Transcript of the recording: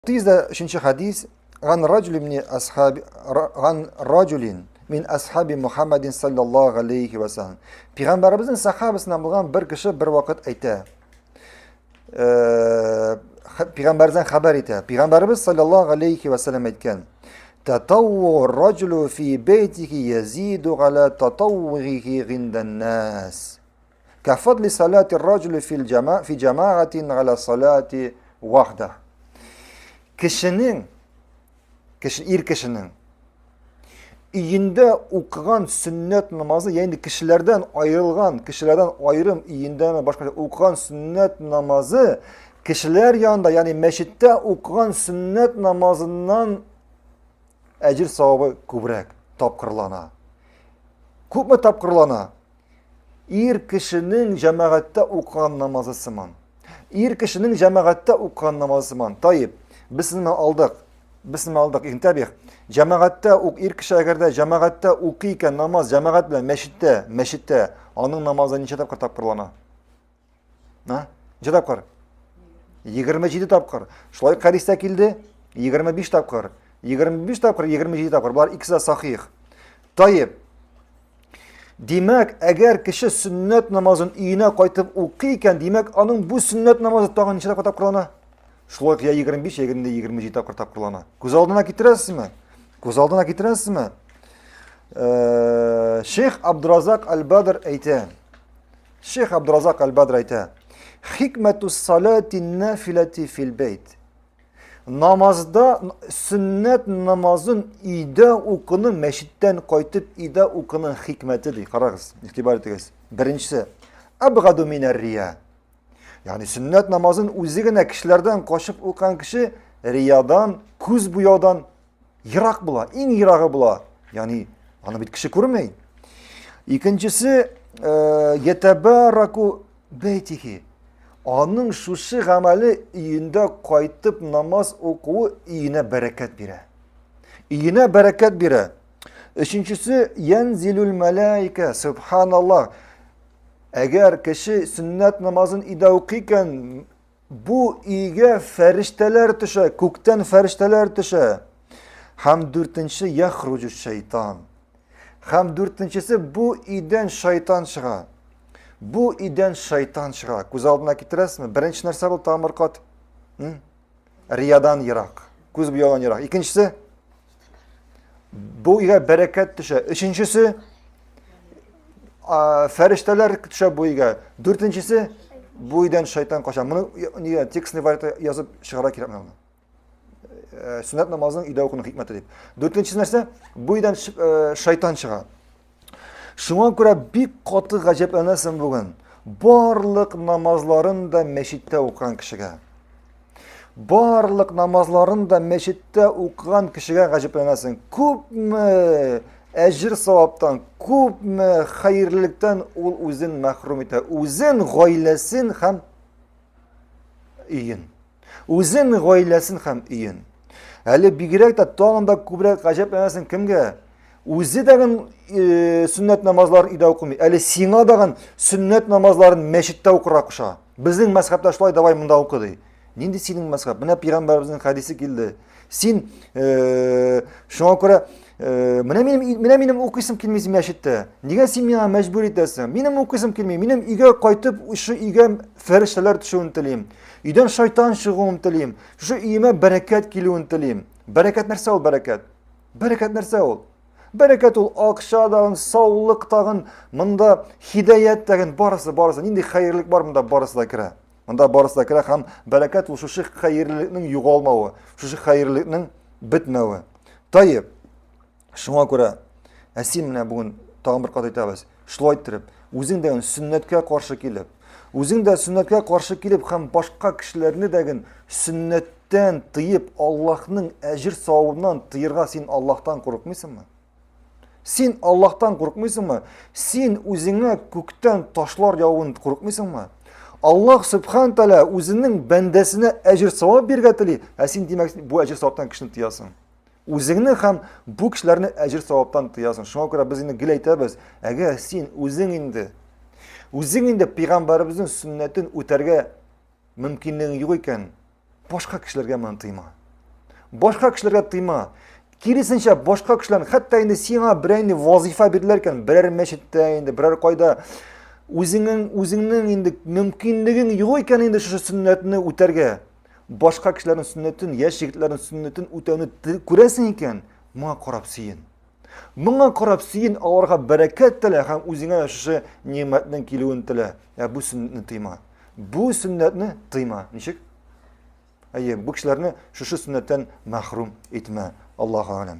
Üçüncü hadis عن رجل من أصحاب عن رجل min ashabi Muhammedin sallallahu aleyhi ve sellem. Peygamberimizin sahabesinden bulgan bir kişi bir vakit ayta. Peygamberimizden haber ite. Peygamberimiz sallallahu aleyhi ve sellem aytken. Tatavvu raculu fi beytihi yezidu ala tatavvuhihi gindan nas. Kafadli salati raculu fi cemaatin ala salati vahdah. Kişinin iyinde okugan sünnet namazı, yani kişilerden ayrım iyinde mi başka okugan sünnet namazı, kişiler yanında yani meşitte okugan sünnet namazından ecir savabı kübrek tapkırlana. Küp mü tapkırlana? İr kişinin cemaatte okugan namazı sıman. İr kişinin cemaatte okugan namazı sıman. Tayyip, biz aldık. İntabih. Cemaatte ilk kişi eğer cemaatte okuyken namaz cemaat bilen meşitte onun namazı neçe tapkır tapkırlana? Neçe tapkır? 27 tapkır. Şulay hadiste kildi 25 tapkır. 25 tapkır, 27 tapkır. Bunlar ikisi de sahih. Tayyip. Demek eğer kişi sünnet namazın iyine kaytıp okuyken demek onun bu sünnet namazı tağın neçe tapkır tapkırlana? Şulay ya 25 ya 27 tapkır tapkırlana. Göz aldına getiresiniz mi? Şeyh Abdurrazak al-Badr ayta. Hikmetus salati nafileti fil beyt. Namazda sünnet namazın ide okunu meşitten koytup ide okunun hikmetidir. Karağız, itibar ediniz. Birincisi, abgadu miner riya. Yani sünnet namazın uzigine kişilerden koşup okuyan kişi riyadan, kuz buyadan yırak bula, en yırağı bula. Yani onu bir kişi kurmayın. İkincisi, yetebaraku beytihi. Onun şu ameli iyinde kaytıp namaz okuğu iyine bereket bire. Üçüncüsü, yenzilul melaike. Subhanallah. Eğer kişi sünnet namazın ide okuyken bu iyige ferişteler tüşe, kukten ferişteler tüşe. Hem dörtüncüsü yahrucu şeytan. Hem dörtüncüsü bu iden şeytan çığa. Göz aldına getiresin mi? Birinci nerse bu tamir kat. Riyadan yırak. Göz bu yalan yırak. İkincisi bu ige bereket tüşe. Üçüncüsü ferişteler tüşe bu ige. Dörtüncüsü bu iden şeytan koşan. Bunu niye tekstini var yazıp çıkara kiratmayalım. Sünnet namazının ide okunun hikmeti deyip. Dörtüncüsü nerse bu iden şeytan çığa. Şuna göre bir katı gaceplenesin bugün. Barlık namazların da meşitte okuyan kişiye. Gaceplenesin. Küp mü ecir savaptan, küp mü hayırlılıktan ol uzun mahrum ite. Uzun gaylesin hem iyin. Hele bir girek de tağında kübrek gaceplenesin kimge? Uzi dağın sünnet namazlar ida okumuyor. Eli sina dağın sünnet namazların meşitte okura kuşa. Bizim mezhepte şulay davay mında okudu. Nindi senin mezhep? Buna Peygamberimizin hadisi geldi. Sen şuna göre benim okuyusum kelmesi meşitte. Niye sen bana mecbur edersin? Benim okuyusum kelmeyi. Benim ige kaytıp şu ige ferişteler tüşüğün tileyim. İden şeytan şığın tileyim. Şu ime bereket kiliyün tileyim. Bereket nerse ol bereket? Bereket ol akşadağın, sağlıktağın, mında hidayet barısı. Nindi hayırlık var mında barısı da kire. Hem bereket ol şu hayırlılıkның yuğalmağı, şu hayırlılıkның bitmeği. Tayyip, şuna göre, esimle bugün tağın bir kat etəbəz, şulay ettirip, özün de sünnetke karşı kilip, hem başka kişilerini de sünnetten tıyıp, Allah'ın ecir savabından tıyırga sen Allah'tan korkmuyorsun mu? Sen özüne kökten taşlar yağın korkmuyorsun mu? Allah subhanahu teala özünün bendesine ecir savab bergetili. Sen demek bu ecir savabtan kişini tıyasın. Özünü hem bu kişilerini ecir savabtan tıyasın. Şuna göre biz yine gile etəbəz. Eğer sen özün indi Peygamberimizin sünnetin öterge mümkünlüğün yok iken başka kişilerge bunu tıyma. Boshqa kishilarga tiyma. Kirisincha boshqa kishilar, hatto endi senga birayni vazifa berilar ekan, biror masjidda endi biror qoida o'zingning endi mumkinliging yo'q ekan endi shu sunnatni o'targa. Boshqa kishilarning sunnatini, yosh yigitlarning sunnatini o'tavni ko'rasan ekan, menga qarab seyin. Menga qarab seyin, Allohga barakat tila ham o'zingga shu ne'matning keluvini tila. Ya bu sunnatni tiyma. Bu sunnatni tiyma. Nishik? Bu kishilarni shu sunnatdan mahrum etma. Allohu a'lam.